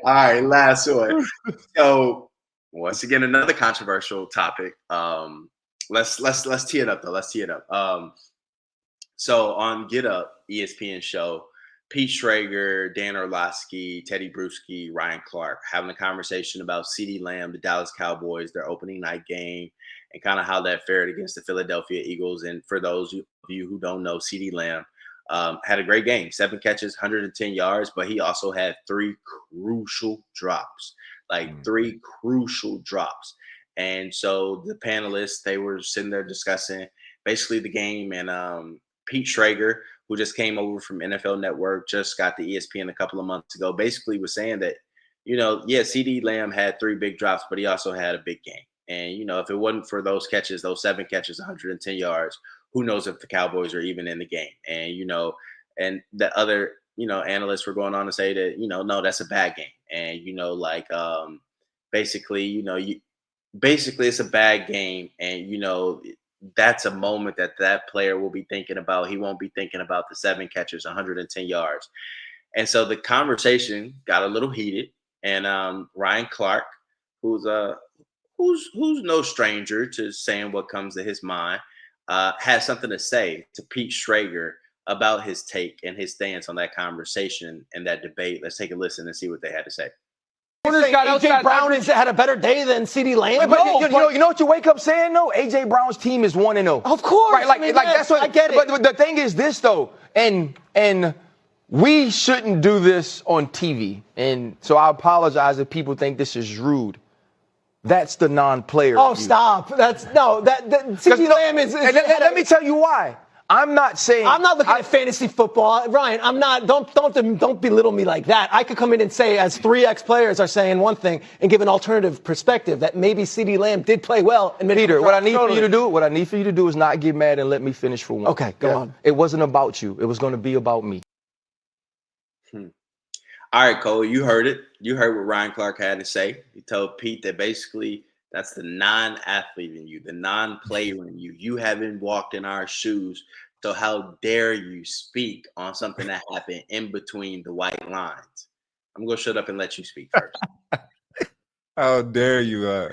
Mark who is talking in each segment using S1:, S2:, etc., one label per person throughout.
S1: All right, last one. So once again, another controversial topic. Let's tee it up though. Let's tee it up. So on Get Up, ESPN show, Pete Schrager, Dan Orlovsky, Teddy Bruschi, Ryan Clark having a conversation about CeeDee Lamb, the Dallas Cowboys, their opening night game, and kind of how that fared against the Philadelphia Eagles. And for those of you who don't know, CeeDee Lamb had a great game, 7 catches, 110 yards, but he also had 3 crucial drops, like 3 crucial drops. And so the panelists, they were sitting there discussing basically the game, and Pete Schrager, who just came over from NFL Network, just got the ESPN a couple of months ago, basically was saying that, yeah, CeeDee Lamb had 3 big drops, but he also had a big game. And, if it wasn't for those catches, those 7 catches, 110 yards, who knows if the Cowboys are even in the game. And the other, analysts were going on to say that, no, that's a bad game. And, basically it's a bad game. And, that's a moment that player will be thinking about. He won't be thinking about the 7 catches, 110 yards. And so the conversation got a little heated. And Ryan Clark, who's no stranger to saying what comes to his mind, had something to say to Pete Schrager about his take and his stance on that conversation and that debate. Let's take a listen and see what they had to say.
S2: AJ Brown has had a better day than CeeDee Lamb.
S3: But you know what you wake up saying though? AJ Brown's team is 1-0.
S2: Of course,
S3: right? Like that's what
S2: I get it.
S3: But the thing is this though, and we shouldn't do this on TV. And so I apologize if people think this is rude. That's the non-player.
S2: Oh, stop! CeeDee Lamb is.
S3: Let me tell you why. I'm not looking at fantasy football,
S2: Ryan. I'm not. Don't belittle me like that. I could come in and say, as 3 ex-players are saying one thing, and give an alternative perspective that maybe CeeDee Lamb did play well. And
S3: Peter, what I need for you to do is not get mad and let me finish for one.
S2: Okay, go on.
S3: It wasn't about you. It was going to be about me.
S1: All right, Cole, you heard it. You heard what Ryan Clark had to say. He told Pete that basically that's the non-athlete in you, the non-player in you. You haven't walked in our shoes. So how dare you speak on something that happened in between the white lines? I'm going to shut up and let you speak first.
S4: How dare you?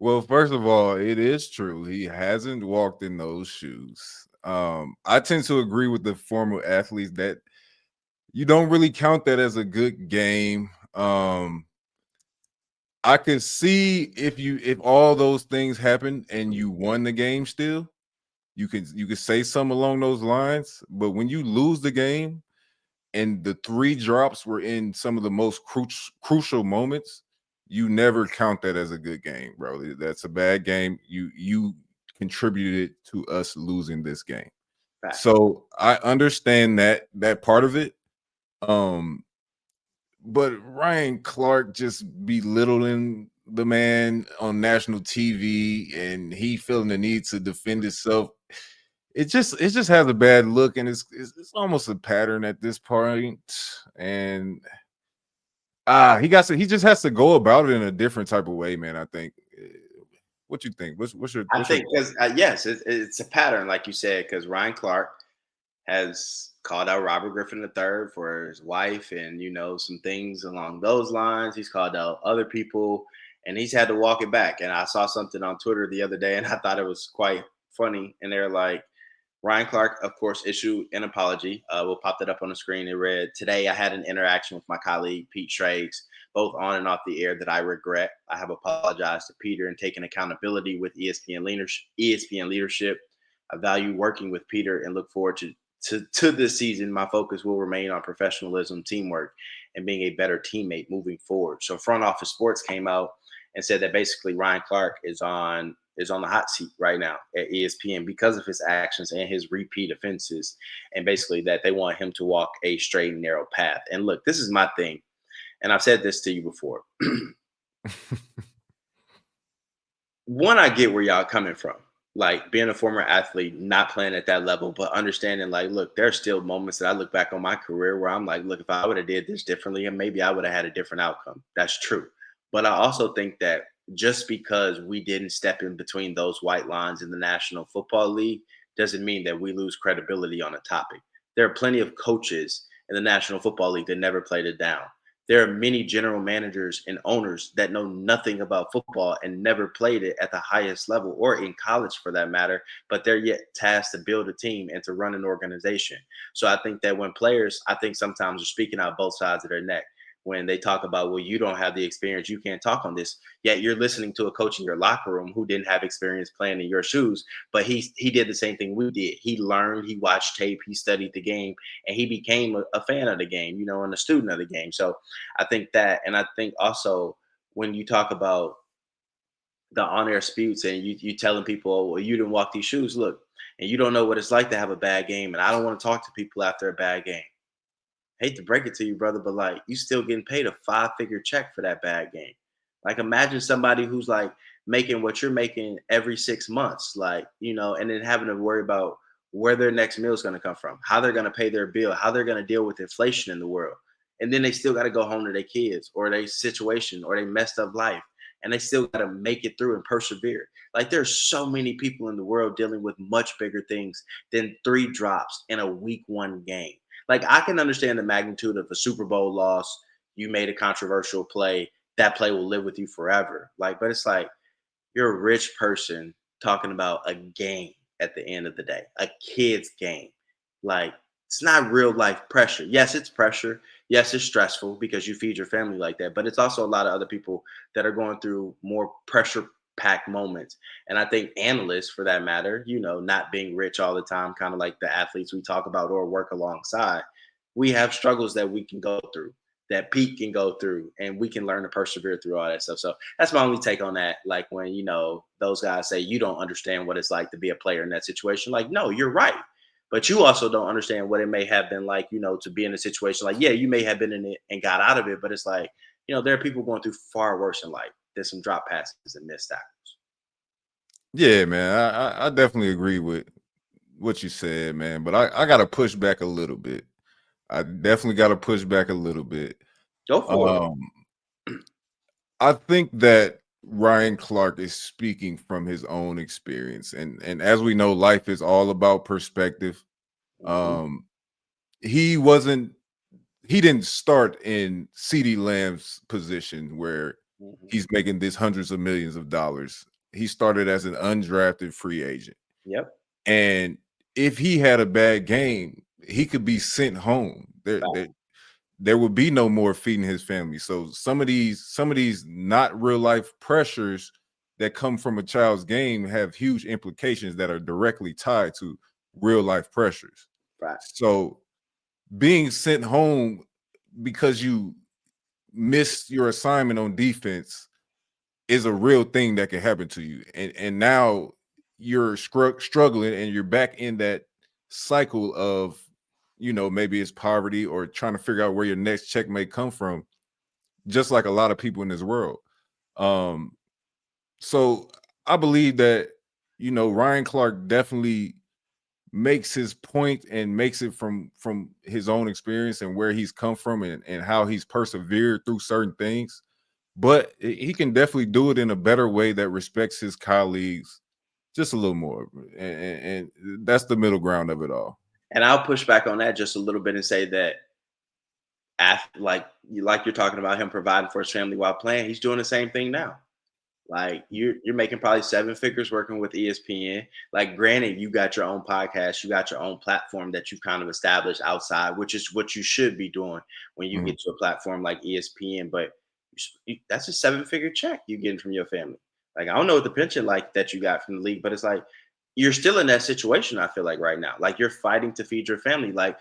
S4: Well, first of all, it is true. He hasn't walked in those shoes. I tend to agree with the former athletes that you don't really count that as a good game. I could see if all those things happened and you won the game still, you could say something along those lines. But when you lose the game and the 3 drops were in some of the most crucial moments, you never count that as a good game, bro. That's a bad game. You contributed to us losing this game. Right. So I understand that part of it. But Ryan Clark just belittling the man on national TV and he feeling the need to defend himself. It just has a bad look, and it's almost a pattern at this point. And he just has to go about it in a different type of way, man. I think. What you think?
S1: I think because yes, it's a pattern, like you said, because Ryan Clark has called out Robert Griffin III for his wife and, some things along those lines. He's called out other people and he's had to walk it back. And I saw something on Twitter the other day and I thought it was quite funny. And they're like, Ryan Clark, of course, issued an apology. We'll pop that up on the screen. It read, "Today I had an interaction with my colleague, Pete Schrager, both on and off the air that I regret. I have apologized to Peter and taken accountability with ESPN leadership. I value working with Peter and look forward to this season. My focus will remain on professionalism, teamwork, and being a better teammate moving forward." So Front Office Sports came out and said that basically Ryan Clark is on the hot seat right now at ESPN because of his actions and his repeat offenses, and basically that they want him to walk a straight and narrow path. And look, this is my thing, and I've said this to you before. One, I get where y'all coming from. Like being a former athlete, not playing at that level, but understanding like, look, there are still moments that I look back on my career where I'm like, look, if I would have did this differently and maybe I would have had a different outcome. That's true. But I also think that just because we didn't step in between those white lines in the National Football League doesn't mean that we lose credibility on a topic. There are plenty of coaches in the National Football League that never played it down. There are many general managers and owners that know nothing about football and never played it at the highest level or in college for that matter, but they're yet tasked to build a team and to run an organization. So I think that when players, I think sometimes are speaking out both sides of their neck when they talk about, well, you don't have the experience, you can't talk on this. Yet you're listening to a coach in your locker room who didn't have experience playing in your shoes, but he did the same thing we did. He learned, he watched tape, he studied the game, and he became a fan of the game, and a student of the game. So I think that, and I think also when you talk about the on-air disputes and you telling people, oh, well, you didn't walk these shoes, look, and you don't know what it's like to have a bad game, and I don't want to talk to people after a bad game. Hate to break it to you, brother, but like you still getting paid a 5-figure check for that bad game. Like imagine somebody who's like making what you're making every 6 months, and then having to worry about where their next meal is going to come from, how they're going to pay their bill, how they're going to deal with inflation in the world. And then they still got to go home to their kids or their situation or their messed up life. And they still got to make it through and persevere. Like there's so many people in the world dealing with much bigger things than 3 drops in a week 1 game. Like I can understand the magnitude of a Super Bowl loss. You made a controversial play. That play will live with you forever. But it's like you're a rich person talking about a game at the end of the day, a kid's game. Like it's not real life pressure. Yes, it's pressure. Yes, it's stressful because you feed your family like that. But it's also a lot of other people that are going through more pressure packed moments. And I think analysts, for that matter, not being rich all the time, kind of like the athletes we talk about or work alongside, we have struggles that we can go through, that Pete can go through, and we can learn to persevere through all that stuff. So that's my only take on that. Like when, those guys say you don't understand what it's like to be a player in that situation. Like, no, you're right. But you also don't understand what it may have been like, to be in a situation like, yeah, you may have been in it and got out of it. But it's like, there are people going through far worse in life. There's some drop passes and missed tackles.
S4: Yeah, man, I definitely agree with what you said, man. But I got to push back a little bit. I definitely got to push back a little bit.
S1: Go for it.
S4: I think that Ryan Clark is speaking from his own experience, and as we know, life is all about perspective.
S1: Mhm.
S4: He didn't start in CeeDee Lamb's position where
S1: Mhm.
S4: he's making this hundreds of millions of dollars. He started as an undrafted free agent.
S1: Yep.
S4: And if he had a bad game, he could be sent home. There would be no more feeding his family. So some of these not real life pressures that come from a child's game have huge implications that are directly tied to real life pressures.
S1: Right.
S4: So being sent home because you missed your assignment on defense is a real thing that can happen to you. And now you're struggling and you're back in that cycle of, maybe it's poverty or trying to figure out where your next check may come from, just like a lot of people in this world. So I believe that, Ryan Clark definitely makes his point and makes it from his own experience and where he's come from and how he's persevered through certain things. But he can definitely do it in a better way that respects his colleagues just a little more. And that's the middle ground of it all.
S1: And I'll push back on that just a little bit and say that like you're talking about him providing for his family while playing, he's doing the same thing now. Like you're making probably 7 figures working with ESPN. Like, granted, you got your own podcast, you got your own platform that you kind of established outside, which is what you should be doing when you
S4: Mhm.
S1: get to a platform like ESPN. But that's a 7-figure check you're getting from your family. Like, I don't know what the pension like that you got from the league, but it's like you're still in that situation. I feel like right now, like you're fighting to feed your family. Like,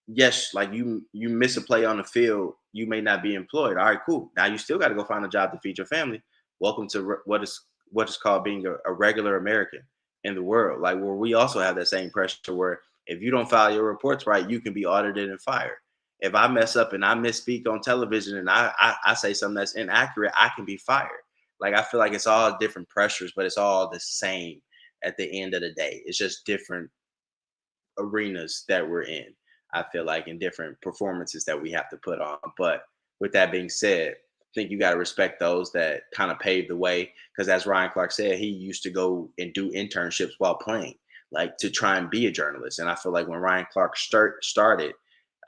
S1: yes, like you miss a play on the field, you may not be employed. All right, cool. Now you still got to go find a job to feed your family. Welcome to what is called being a regular American in the world. Like, where we also have that same pressure where if you don't file your reports right, you can be audited and fired. If I mess up and I misspeak on television and I say something that's inaccurate, I can be fired. Like, I feel like it's all different pressures, but it's all the same at the end of the day. It's just different arenas that we're in. I feel like in different performances that we have to put on. But with that being said, I think you got to respect those that kind of paved the way. Because as Ryan Clark said, he used to go and do internships while playing, like to try and be a journalist. And I feel like when Ryan Clark started,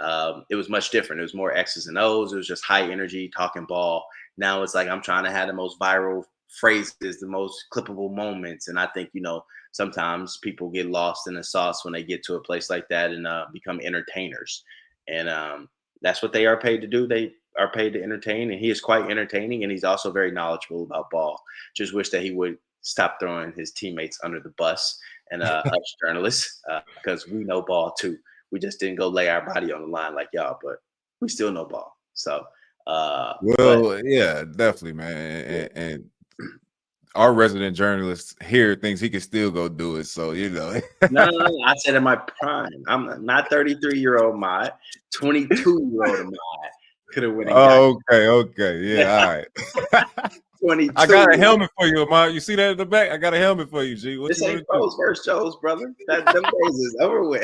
S1: it was much different. It was more X's and O's. It was just high energy, talking ball. Now it's like I'm trying to have the most viral phrases, the most clippable moments. And I think, sometimes people get lost in the sauce when they get to a place like that and become entertainers. And that's what they are paid to do. They are paid to entertain. And he is quite entertaining. And he's also very knowledgeable about ball. Just wish that he would stop throwing his teammates under the bus and us journalists, because we know ball too. We just didn't go lay our body on the line like y'all, but we still know ball. So,
S4: yeah, definitely, man.
S1: Yeah.
S4: And our resident journalist here thinks he can still go do it. So,
S1: No, I said in my prime. I'm not 33-year-old Ahmad, 22-year-old Ahmad could have went and got
S4: okay. Yeah, all right.
S1: 22.
S4: I got a helmet for you, Ahmad. You see that in the back? I got a helmet for you, G. What
S1: This
S4: you
S1: ain't
S4: gonna do?
S1: pros versus Joes, brother. Them days is over with.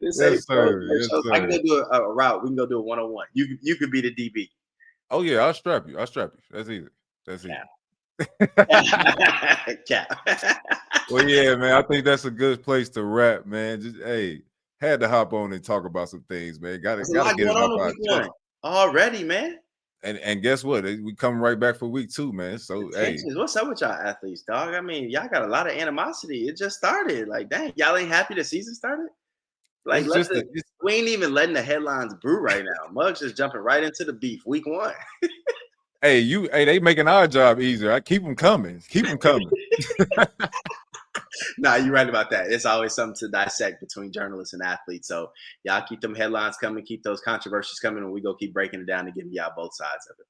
S1: This ain't
S4: Yes,
S1: pros
S4: sir.
S1: versus
S4: Yes,
S1: Joes. I can
S4: sir.
S1: go do a route. We can go do a one-on-one. You could be the DB.
S4: Oh yeah, I'll strap you. That's easy.
S1: Cap.
S4: Well, yeah, man. I think that's a good place to wrap, man. Just had to hop on and talk about some things, man. Got
S1: There's a
S4: to
S1: lot
S4: get
S1: going
S4: it
S1: on
S4: off
S1: in
S4: our
S1: week
S4: chest.
S1: one already, man.
S4: And guess what? We come right back for week 2, man. So
S1: Tensions. What's up with y'all athletes, dog? I mean, y'all got a lot of animosity. It just started. Like, dang, y'all ain't happy the season started? Like, we ain't even letting the headlines brew right now. Muggs just jumping right into the beef. Week 1.
S4: They making our job easier. I keep them coming.
S1: Nah, you're right about that. It's always something to dissect between journalists and athletes. So y'all keep them headlines coming, keep those controversies coming, and we go keep breaking it down and giving y'all both sides of it.